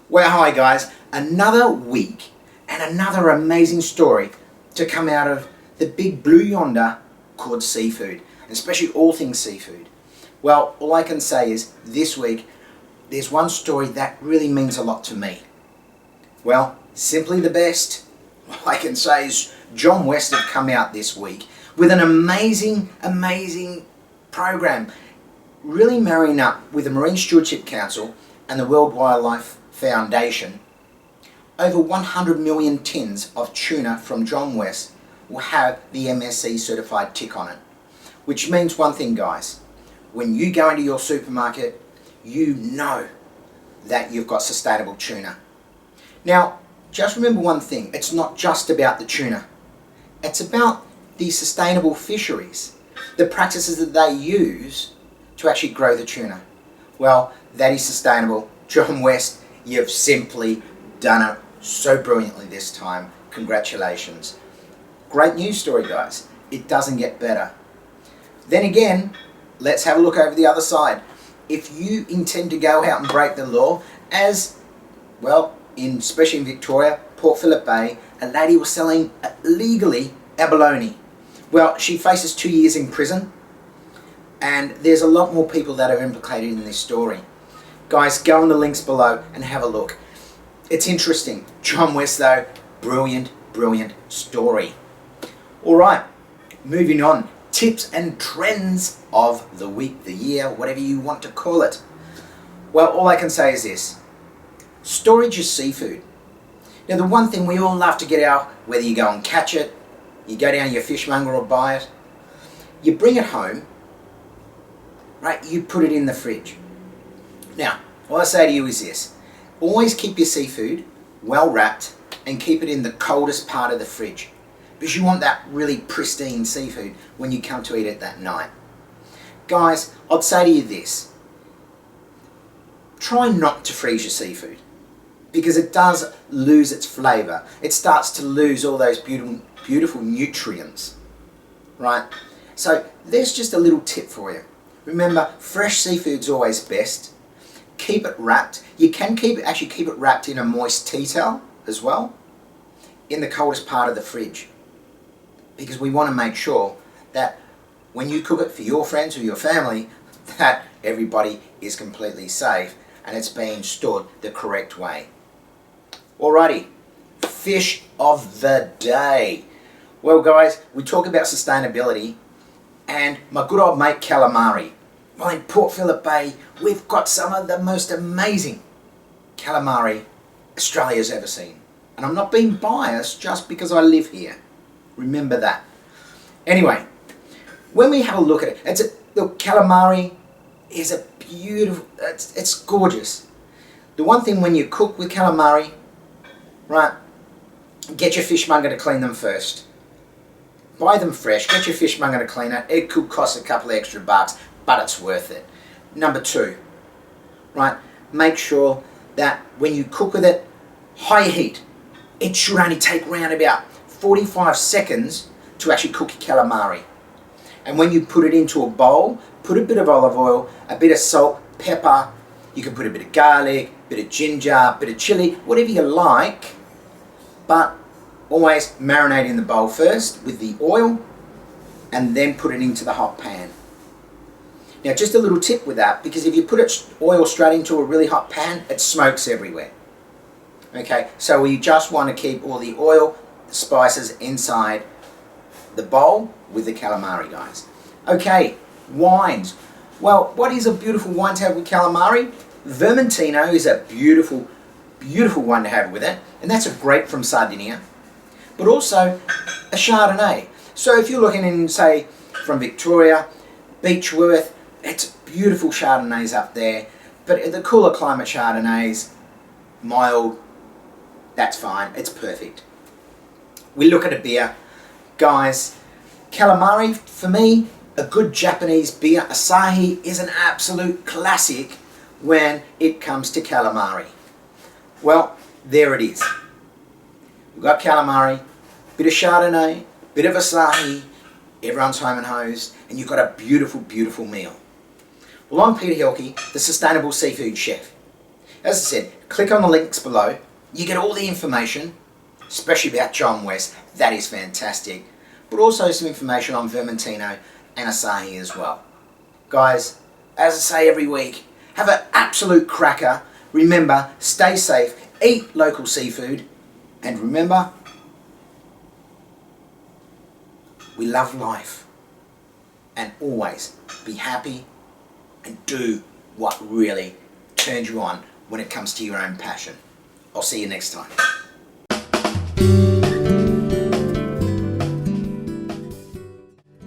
Well, hi guys, another week and another amazing story to come out of the big blue yonder called seafood, and especially all things seafood. Well, all I can say is this week there's one story that really means a lot to me. Well, simply the best. All I can say is John West have come out this week with an amazing program, really marrying up with the Marine Stewardship Council and the World Wildlife Foundation. Over 100 million tins of tuna from John West will have the MSC certified tick on it. Which means one thing, guys, when you go into your supermarket, you know that you've got sustainable tuna. Now, just remember one thing, it's not just about the tuna. It's about the sustainable fisheries, the practices that they use to actually grow the tuna. Well, that is sustainable. John West, you've simply done it so brilliantly this time. Congratulations. Great news story, guys. It doesn't get better. Then again, let's have a look over the other side. If you intend to go out and break the law, as well, especially in Victoria, Port Phillip Bay, a lady was selling illegally abalone. Well, she faces 2 years in prison, and there's a lot more people that are implicated in this story. Guys, go on the links below and have a look. It's interesting. John West, though, brilliant story. Alright, moving on. Tips and trends of the week, the year, whatever you want to call it. Well, all I can say is this. Storage is seafood. Now, the one thing we all love to get out, whether you go and catch it, you go down to your fishmonger or buy it, you bring it home, right, you put it in the fridge. Now, what I say to you is this. Always keep your seafood well wrapped and keep it in the coldest part of the fridge, because you want that really pristine seafood when you come to eat it that night. Guys, I'd say to you this. Try not to freeze your seafood, because it does lose its flavour. It starts to lose all those beautiful nutrients, right? So there's just a little tip for you. Remember, fresh seafood's always best. Keep it wrapped. You can keep it wrapped in a moist tea towel as well, in the coldest part of the fridge, because we want to make sure that when you cook it for your friends or your family, that everybody is completely safe and it's being stored the correct way. Alrighty, fish of the day. Well, guys, we talk about sustainability, and my good old mate Calamari. Well, in Port Phillip Bay, we've got some of the most amazing calamari Australia's ever seen. And I'm not being biased just because I live here. Remember that. Anyway, when we have a look at it, the calamari is a beautiful, it's gorgeous. The one thing when you cook with calamari, right, get your fishmonger to clean them first. Buy them fresh, get your fishmonger to clean it. It could cost a couple of extra bucks, but it's worth it. Number two, right, make sure that when you cook with it, high heat. It should only take around about 45 seconds to actually cook your calamari. And when you put it into a bowl, put a bit of olive oil, a bit of salt, pepper, you can put a bit of garlic, a bit of ginger, a bit of chili, whatever you like, but always marinate in the bowl first with the oil and then put it into the hot pan. Now, just a little tip with that, because if you put oil straight into a really hot pan, it smokes everywhere. Okay, so we just want to keep all the oil, the spices inside the bowl with the calamari, guys. Okay, wines. Well, what is a beautiful wine to have with calamari? Vermentino is a beautiful one to have with it, and that's a grape from Sardinia, but also a Chardonnay. So if you're looking in, say, from Victoria, Beechworth, it's beautiful Chardonnays up there, but the cooler climate Chardonnays, mild, that's fine, it's perfect. We look at a beer, guys, calamari, for me, a good Japanese beer, Asahi, is an absolute classic when it comes to calamari. Well, there it is. We've got calamari, bit of Chardonnay, bit of Asahi, everyone's home and hosed, and you've got a beautiful, beautiful meal. Well, I'm Peter Hilke, the Sustainable Seafood Chef. As I said, click on the links below. You get all the information, especially about John West. That is fantastic. But also some information on Vermentino and Asahi as well. Guys, as I say every week, have an absolute cracker. Remember, stay safe, eat local seafood, and remember, we love life. And always be happy and do what really turns you on when it comes to your own passion. I'll see you next time.